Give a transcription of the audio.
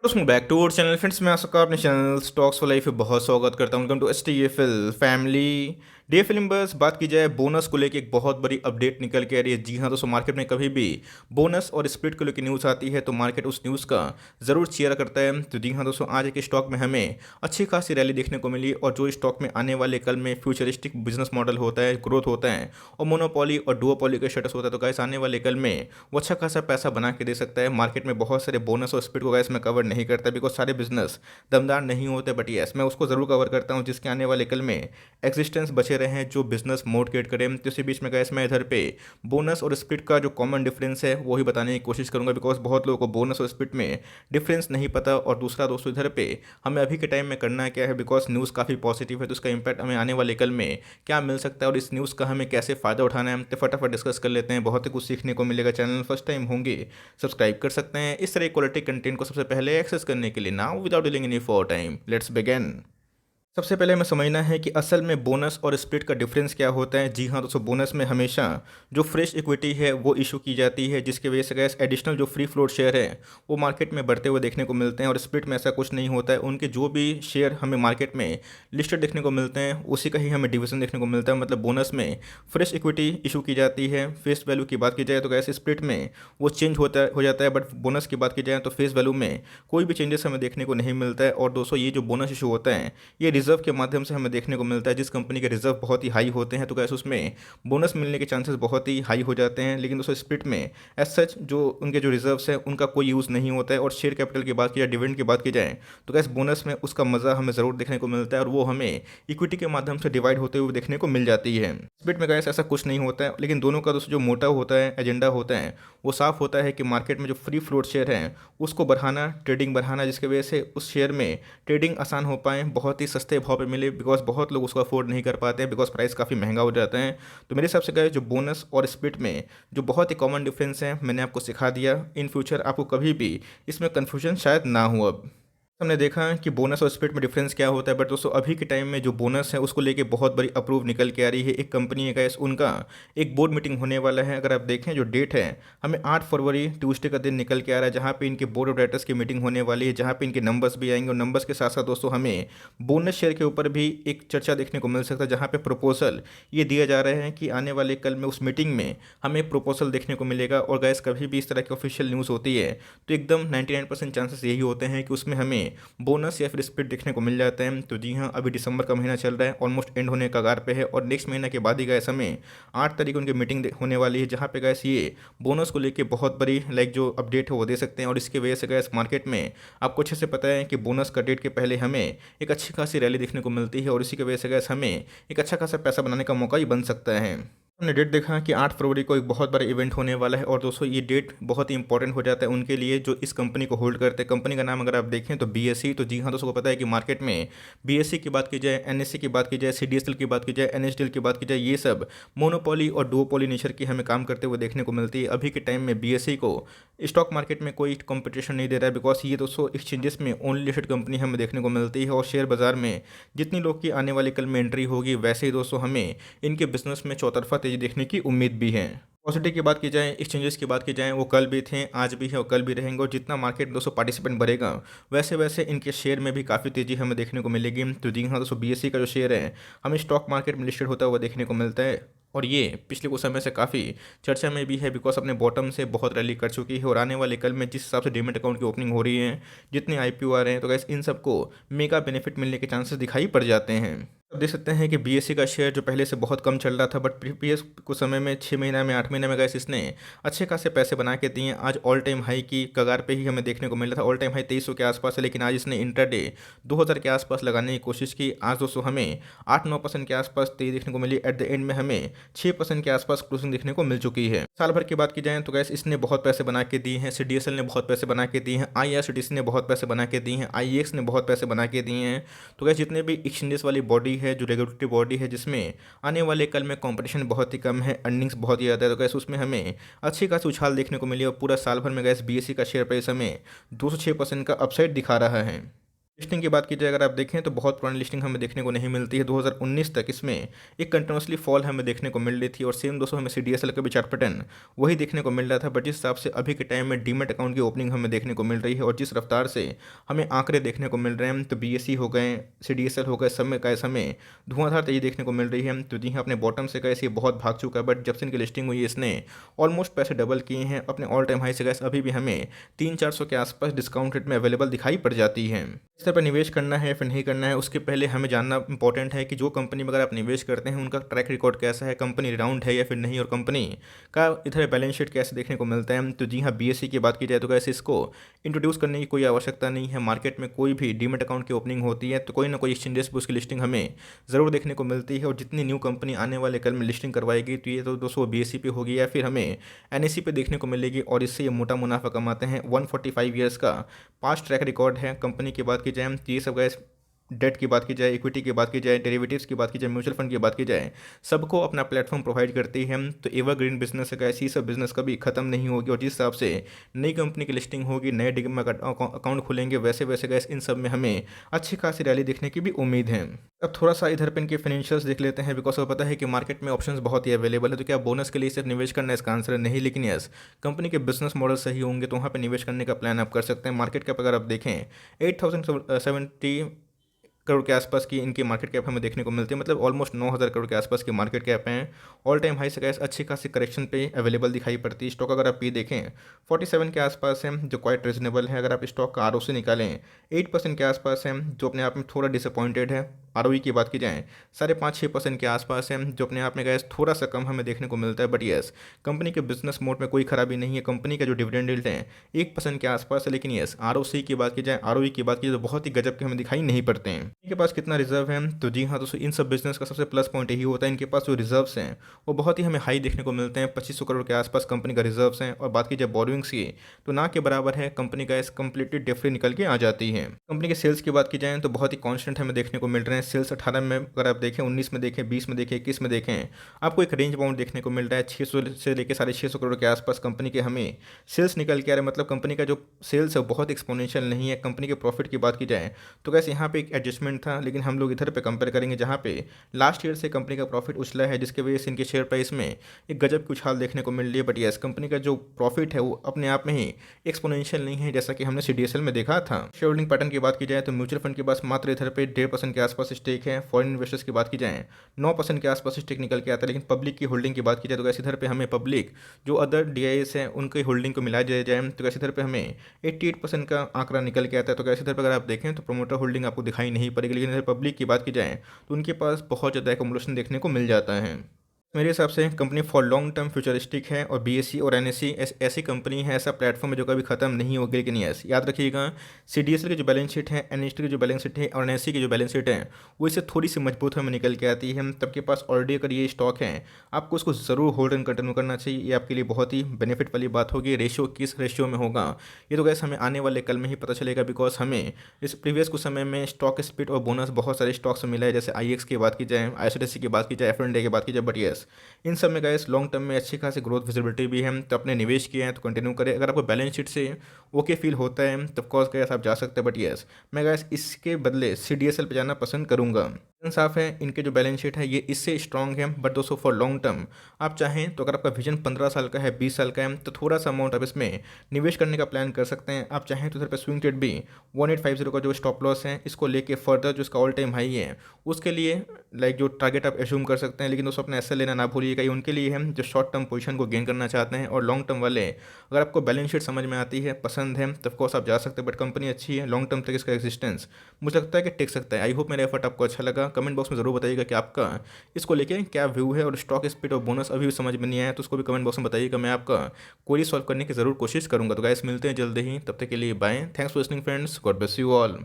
Welcome back to our channel friends. मैं आपका अपने चैनल स्टॉक्स फॉर लाइफ पे बहुत स्वागत करता हूं। Welcome to STFL family. DFL बस बात की जाए बोनस को लेकर एक बहुत बड़ी अपडेट निकल के आ रही है। जी हां दोस्तों, मार्केट में कभी भी बोनस और स्प्लिट को लेकर न्यूज़ आती है तो मार्केट उस न्यूज़ का ज़रूर शेयर करता है। तो जी हां दोस्तों, आज एक स्टॉक में हमें अच्छी खासी रैली देखने को मिली और जो स्टॉक में आने वाले कल में फ्यूचरिस्टिक बिजनेस मॉडल होता है, ग्रोथ होता है और मोनोपोली और डुओपोली का स्टेटस होता है, तो गाइस आने वाले कल में वो अच्छा खासा पैसा बना के दे सकता है। मार्केट में बहुत सारे बोनस और स्प्लिट को गाइस मैं कवर नहीं करता बिकॉज सारे बिजनेस दमदार नहीं होते, बट यस मैं उसको ज़रूर कवर करता हूँ जिसके आने वाले कल में एक्सिस्टेंस बचे रहे, जो बिजनेस मोड क्रिएट करें। तो इसी बीच में गाइस मैं इधर पे बोनस और स्प्लिट का जो कॉमन डिफरेंस है वही बताने की कोशिश करूंगा बिकॉज बहुत लोगों को बोनस और स्प्लिट में डिफरेंस नहीं पता। और दूसरा दोस्तों, इधर पे हमें अभी के टाइम में करना क्या है बिकॉज न्यूज़ काफ़ी पॉजिटिव है तो उसका इंपैक्ट हमें आने वाले कल में क्या मिल सकता है और इस न्यूज़ का हमें कैसे फ़ायदा उठाना है, तो फटाफट डिस्कस कर लेते हैं। बहुत ही कुछ सीखने को मिलेगा। चैनल फर्स्ट टाइम होंगे सब्सक्राइब कर सकते हैं इस तरह क्वालिटी कंटेंट को सबसे पहले एक्सेस करने के लिए। Now without dealing any for time, let's begin. सबसे पहले हमें समझना है कि असल में बोनस और स्प्लिट का डिफरेंस क्या होता है। जी हाँ दोस्तों, बोनस में हमेशा जो फ्रेश इक्विटी है वो इशू की जाती है जिसकी वजह से गैस एडिशनल जो फ्री फ्लोट शेयर है वो मार्केट में बढ़ते हुए देखने को मिलते हैं। और स्प्लिट में ऐसा कुछ नहीं होता है, उनके जो भी शेयर हमें मार्केट में लिस्टेड देखने को मिलते हैं उसी का ही हमें डिवीजन देखने को मिलता है। मतलब बोनस में फ्रेश इक्विटी इशू की जाती है। फेस वैल्यू की बात की जाए तो गैस स्प्लिट में वो चेंज हो जाता है, बट बोनस की बात की जाए तो फेस वैल्यू में कोई भी चेंजेस हमें देखने को नहीं मिलता है। और दोस्तों, ये जो बोनस इशू होता है ये रिजर्व के माध्यम से हमें देखने को मिलता है। जिस कंपनी के रिजर्व बहुत ही हाई होते हैं तो कैसे उसमें बोनस मिलने के चांसेस बहुत ही हाई हो जाते हैं। लेकिन दोस्तों, स्प्लिट में एज सच जो उनके जो रिजर्व्स हैं उनका कोई यूज़ नहीं होता है। और शेयर कैपिटल की बात की जाए, डिविडेंड की बात की जाए तो कैसे बोनस में उसका मज़ा हमें ज़रूर देखने को मिलता है और वो हमें इक्विटी के माध्यम से डिवाइड होते हुए देखने को मिल जाती है। स्प्लिट में गैस ऐसा कुछ नहीं होता है, लेकिन दोनों का दोस्तों जो मोटिव होता है, एजेंडा होता है, वो साफ होता है कि मार्केट में जो फ्री फ्लोट शेयर हैं उसको बढ़ाना, ट्रेडिंग बढ़ाना, जिसकी वजह से उस शेयर में ट्रेडिंग आसान हो पाए, बहुत ही सस्ते भाव पे मिले बिकॉज बहुत लोग उसको अफोर्ड नहीं कर पाते हैं बिकॉज प्राइस काफ़ी महंगा हो जाता है। तो मेरे हिसाब से गए जो बोनस और स्प्लिट में जो बहुत ही कॉमन डिफरेंस है मैंने आपको सिखा दिया। इन फ्यूचर आपको कभी भी इसमें कन्फ्यूजन शायद ना हो। अब हमने देखा कि बोनस और स्प्लिट में डिफरेंस क्या होता है, बट दोस्तों अभी के टाइम में जो बोनस है उसको लेके बहुत बड़ी अप्रूव निकल के आ रही है। एक कंपनी है गाइस, उनका एक बोर्ड मीटिंग होने वाला है। अगर आप देखें जो डेट है, हमें 8 फरवरी ट्यूसडे का दिन निकल के आ रहा है जहाँ पे इनके बोर्ड ऑफ डायरेक्टर्स की मीटिंग होने वाली है, जहाँ पे इनके नंबर्स भी आएंगे। और नंबर्स के साथ साथ दोस्तों हमें बोनस शेयर के ऊपर भी एक चर्चा देखने को मिल सकता है, जहाँ पे प्रपोजल ये दिया जा रहा है कि आने वाले कल में उस मीटिंग में हमें प्रपोजल देखने को मिलेगा। और गैस कभी भी इस तरह की ऑफिशियल न्यूज़ होती है तो एकदम 99% चांसेस यही होते हैं कि उसमें हमें बोनस या फिर स्प्लिट देखने को मिल जाते हैं। तो जी हाँ, अभी दिसंबर का महीना चल रहा है, ऑलमोस्ट एंड होने का कगार पे है और नेक्स्ट महीना के बाद ही गैस हमें 8 तारीख उनकी मीटिंग होने वाली है, जहाँ पे गैस ये बोनस को लेके बहुत बड़ी जो अपडेट है वो दे सकते हैं। और इसकी वजह से गैस मार्केट में आपको अच्छे से पता है कि बोनस का डेट के पहले हमें एक अच्छी खासी रैली देखने को मिलती है और इसी की वजह से गैस हमें एक अच्छा खासा पैसा बनाने का मौका ही बन सकता है। हमने डेट देखा कि 8 फरवरी को एक बहुत बड़ा इवेंट होने वाला है। और दोस्तों ये डेट बहुत ही इंपॉर्टेंट हो जाता है उनके लिए जो इस कंपनी को होल्ड करते हैं। कंपनी का नाम अगर आप देखें तो बीएसई। तो जी हाँ दोस्तों, को पता है कि मार्केट में बीएसई की बात की जाए, एनएससी की बात की जाए, सीडीएसएल की बात की जाए, एनएसडीएल की बात की जाए, ये सब मोनोपोली और डुओपोली नेचर की हमें काम करते हुए देखने को मिलती है। अभी के टाइम में बीएसई को स्टॉक मार्केट में कोई कंपटीशन नहीं दे रहा है बिकॉज ये दोस्तों एक्सचेंजेस में ओनली लिस्टेड कंपनी हमें देखने को मिलती है। और शेयर बाजार में जितनी लोग की आने वाले कल में एंट्री होगी वैसे ही दोस्तों हमें इनके बिजनेस में चौतरफा तेजी देखने की उम्मीद भी है। पॉजिटिव की बात की जाए, एक्सचेंजेस की बात की जाए, वो कल भी थे, आज भी है और कल भी रहेंगे। और जितना मार्केट दोस्तों पार्टिसिपेंट बढ़ेगा वैसे वैसे इनके शेयर में भी काफ़ी तेज़ी हमें देखने को मिलेगी। तो जी हाँ दोस्तों, बीएसई का जो शेयर है हमें स्टॉक मार्केट में लिस्टेड होता हुआ देखने को मिलता है और ये पिछले कुछ समय से काफ़ी चर्चा में भी है बिकॉज अपने बॉटम से बहुत रैली कर चुकी है। और आने वाले कल में जिस हिसाब से डीमेट अकाउंट की ओपनिंग हो रही है, जितने आईपीओ आ रहे हैं, तो गैस इन सबको मेगा बेनिफिट मिलने के चांसेस दिखाई पड़ जाते हैं। अब देख सकते हैं कि बीएससी का शेयर जो पहले से बहुत कम चल रहा था, बट प्रीवियस कुछ समय में 6 महीना में 8 महीने में गैस इसने अच्छे खासे पैसे बना के दिए। आज ऑल टाइम हाई की कगार पे ही हमें देखने को मिला था। ऑल टाइम हाई 2300 के आसपास है, लेकिन आज इसने इंटरडे 2000 के आसपास लगाने की कोशिश की। आज दोस्तों हमें 8-9% के आसपास तेजी देखने को मिली। एट द एंड में हमें 6% के आसपास क्लोजिंग देखने को मिल चुकी है। साल भर की बात की जाए तो गैस इसने बहुत पैसे बना के दिए हैं। सीडीएसएल ने बहुत पैसे बना के दिए हैं, आईआरसीटीसी ने बहुत पैसे बना के दिए हैं, आईईएक्स ने बहुत पैसे बना के दिए हैं। तो गैस जितने भी एक्सचेंजेस वाली बॉडी है, जो रेगुलेटरी बॉडी है, जिसमें आने वाले कल में कंपटीशन बहुत ही कम है, अर्निंग्स बहुत ही ज़्यादा है, तो गैस उसमें हमें अच्छी खासी उछाल देखने को मिली। और पूरा साल भर में गैस बीएससी का शेयर प्राइस हमें 206% का अपसाइड दिखा रहा है। लिस्टिंग की बात की जाए अगर आप देखें तो बहुत पुरानी लिस्टिंग हमें देखने को नहीं मिलती है। 2019 तक इसमें एक कंटिन्यूअसली फॉल हमें देखने को मिल रही थी और सेम दोस्तों हमें सीडीएसएल का भी चार्ट पैटर्न वही देखने को मिल रहा था। बट जिस हिसाब से अभी के टाइम में डीमैट अकाउंट की ओपनिंग हमें देखने को मिल रही है और जिस रफ्तार से हमें आंकड़े देखने को मिल रहे हैं, तो बीएसई हो गए, सीडीएसएल हो गए, सब में का समय धुआंधार तेजी देखने को मिल रही है। तो जी हाँ, अपने बॉटम से गैस ये बहुत भाग चुका है, बट जब से इनकी लिस्टिंग हुई है इसने ऑलमोस्ट पैसे डबल किए हैं। अपने ऑल टाइम हाई से गैस अभी भी हमें 300-400 के आसपास डिस्काउंट रेट में अवेलेबल दिखाई पड़ जाती है। इस तरह पर निवेश करना है फिर नहीं करना है, उसके पहले हमें जानना इंपॉर्टेंट है कि जो कंपनी में अगर आप निवेश करते हैं उनका ट्रैक रिकॉर्ड कैसा है, कंपनी राउंड है या फिर नहीं, और कंपनी का इधर बैलेंस शीट कैसे देखने को मिलता है। तो जी हाँ, बीएसई की बात की जाए तो कैसे इसको इंट्रोड्यूस करने की कोई आवश्यकता नहीं है। मार्केट में कोई भी डीमेट अकाउंट की ओपनिंग होती है तो कोई ना कोई एक्सचेंजेस पर उसकी लिस्टिंग हमें ज़रूर देखने को मिलती है। और जितनी न्यू कंपनी आने वाले कल में लिस्टिंग करवाएगी तो ये तो दोस्तों बीएसई पे होगी या फिर हमें एनएसई पे देखने को मिलेगी, और इससे ये मोटा मुनाफा कमाते हैं। 145 ईयर्स का पास्ट ट्रैक रिकॉर्ड है कंपनी की बात की जाए तो ये सब गैस डेट की बात की जाए, इक्विटी की बात की जाए, डेरिवेटिव्स की बात की जाए, म्यूचुअल फंड की बात की जाए, सबको अपना प्लेटफॉर्म प्रोवाइड करती है। तो एवरग्रीन बिजनेस है, ऐसी सब बिजनेस कभी खत्म नहीं होगी। और जिस हिसाब से नई कंपनी की लिस्टिंग होगी, नए डिगम अकाउंट खुलेंगे, वैसे वैसे गैस इन सब में हमें अच्छी खासी रैली देखने की भी उम्मीद है। अब थोड़ा सा इधर पे इनके फाइनेंशियल्स देख लेते हैं, बिकॉज पता है कि मार्केट में ऑप्शंस बहुत ही अवेलेबल है। तो क्या बोनस के लिए सिर्फ निवेश करना इसका आंसर है? नहीं, लेकिन यस, कंपनी के बिजनेस मॉडल सही होंगे तो वहाँ पे निवेश करने का प्लान आप कर सकते हैं। मार्केट कैप अगर आप देखें 8070 करोड़ के आसपास की इनकी मार्केट कैप हमें देखने को मिलती है, मतलब ऑलमोस्ट 9000 करोड़ के आसपास की मार्केट कैप हैं। ऑल टाइम हाई से गैस अच्छी खासी करेक्शन पे अवेलेबल दिखाई पड़ती है। स्टॉक अगर आप ये देखें 47 के आसपास है, जो क्वाइट रीजनेबल है। अगर आप स्टॉक का आरओसी निकालें 8% के आसपास है, जो अपने आप में थोड़ा डिसअपॉइंटेड है। आरओई की बात की जाए 5.5-6% के आसपास है, जो अपने आप में गैस थोड़ा सा कम हमें देखने को मिलता है। बट यस, कंपनी के बिजनेस मोड में कोई खराबी नहीं है। कंपनी का जो डिविडेंड यील्ड है 1% के आसपास है। लेकिन यस, आरओसी की बात की जाए, आरओई की बात की जाए तो बहुत ही गजब के हमें दिखाई नहीं पड़ते हैं। इनके पास कितना रिजर्व है? तो जी हाँ दोस्तों, इन सब बिजनेस का सबसे प्लस पॉइंट यही होता है, इनके पास जो रिजर्व्स हैं वो बहुत ही हमें हाई देखने को मिलते हैं। 2500 करोड़ के आसपास कंपनी का रिजर्व्स हैं। और बात की जाए बोरोइंग्स की तो ना के बराबर है। कंपनी का इस कंप्लीटली डेट फ्री निकल के आ जाती है। कंपनी के सेल्स की बात की जाए तो बहुत ही कॉन्स्टेंट हमें देखने को मिल रहे हैं। सेल्स 18 में अगर आप देखें, 19 में देखें, 20 में देखें, 21 में देखें, आपको एक रेंज बाउंड देखने को मिल रहा है। 600 से लेकर 650 करोड़ के आसपास कंपनी के हमें सेल्स निकल के आ रहे हैं। मतलब कंपनी का जो सेल्स है बहुत एक्सपोनेंशियल नहीं है। कंपनी के प्रॉफिट की बात की जाए तो कैसे यहाँ पे एक एडजस्टमेंट था, लेकिन हम लोग इधर पे कंपेयर करेंगे जहाँ पे लास्ट ईयर से कंपनी का प्रॉफिट उछला है, जिसकी वजह से इनके शेयर प्राइस में एक गजब की उछाल देखने को मिल रही है। बट यस, कंपनी का जो प्रॉफिट है वो अपने आप में ही एक्सपोनेंशियल नहीं है, जैसा कि हमने सीडीएसएल में देखा था। शेयर होल्डिंग पैटर्न की बात की जाए तो म्यूचुअल फंड के पास मात्र इधर पे 1.5% के आसपास स्टेक है। फॉरेन इन्वेस्टर्स की बात की जाए 9% के आसपास स्टेक निकल के आता है। लेकिन पब्लिक की होल्डिंग की बात की जाए तो कैसे इधर पे हमें पब्लिक जो अदर डीआईएस हैं उनकी होल्डिंग को मिलाया जाए तो कैसे इधर पे हमें 88% का आंकड़ा निकल के आता है। तो कैसे इधर पे अगर आप देखें तो प्रोमोटर होल्डिंग आपको दिखाई नहीं पड़ेगी। लेकिन इधर पब्लिक की बात की जाए तो उनके पास बहुत ज़्यादा एकोमोडेशन देखने को मिल जाता है। मेरे हिसाब से company for long term futuristic है। और बीएसई और एनएसई ऐसी कंपनी है, ऐसा प्लेटफॉर्म है जो कभी खत्म नहीं होगी। लेकिन यस, याद रखिएगा, सीडीएसएल की जो बैलेंस शीट है, एनएसटी की जो बैलेंस शीट है और एनएसई की जो बैलेंस शीट है वो इससे थोड़ी सी मजबूत हमें निकल के आती है। तब के पास ऑलरेडी अगर ये स्टॉक है, आपको उसको ज़रूर होल्ड एंड कंटिन्यू करना चाहिए। ये आपके लिए बहुत ही बेनिफिट वाली बात होगी। रेशियो किस रेशियो में होगा ये तो गैस हमें आने वाले कल में ही पता चलेगा, बिकॉज हमें इस प्रीवियस कुछ समय में स्टॉक स्प्लिट और बोनस बहुत सारे स्टॉक्स में मिला है। जैसे आईएक्स की बात की जाए, आईएसटीसी की बात की जाए, एफ&डे की बात की जाए। बट यस, इन सब में गाइस लॉन्ग टर्म में अच्छी खासी ग्रोथ विजिबिलिटी भी है। तो अपने निवेश किए हैं तो कंटिन्यू करें। अगर आपको बैलेंस शीट से ओके फील होता है तो ऑफकोर्स गाइस आप जा सकते हैं। बट यस, मैं गाइस इसके बदले सीडीएसएल पे जाना पसंद करूंगा। साफ है, इनके जो बैलेंस शीट है ये इससे स्ट्रॉन्ग है। बट दोस्तों, फॉर लॉन्ग टर्म आप चाहें तो अगर आपका विजन 15 साल का है, 20 साल का है, तो थोड़ा सा अमाउंट आप इसमें निवेश करने का प्लान कर सकते हैं। आप चाहें तो इधर पे स्विंग ट्रेड भी 1850 का जो स्टॉप लॉस है इसको लेके फर्दर जो इसका ऑल टाइम हाई है उसके लिए लाइक जो टारगेट आप एज्यूम कर सकते हैं। लेकिन दोस्तों, अपने ऐसे लेना ना भूलिएगा, ये उनके लिए है जो शॉर्ट टर्म पोजीशन को गेन करना चाहते हैं। और लॉन्ग टर्म वाले अगर आपको बैलेंस शीट समझ में आती है, पसंद है, तो ऑफकोर्स आप जा सकते हैं। बट कंपनी अच्छी है, लॉन्ग टर्म तक इसका एक्जिस्टेंस मुझे लगता है कि टिक सकता है। आई होप मेरा एफर्ट आपको अच्छा लगा। कमेंट बॉक्स में जरूर बताइएगा कि आपका इसको लेके क्या व्यू है। और स्टॉक स्प्लिट और बोनस अभी भी समझ में नहीं आया तो उसको भी कमेंट बॉक्स में बताइएगा। मैं आपका क्वेरी सॉल्व करने की जरूर कोशिश करूंगा। तो गाइस, मिलते हैं जल्दी ही, तब तक के लिए bye. Thanks for listening friends, God bless you all.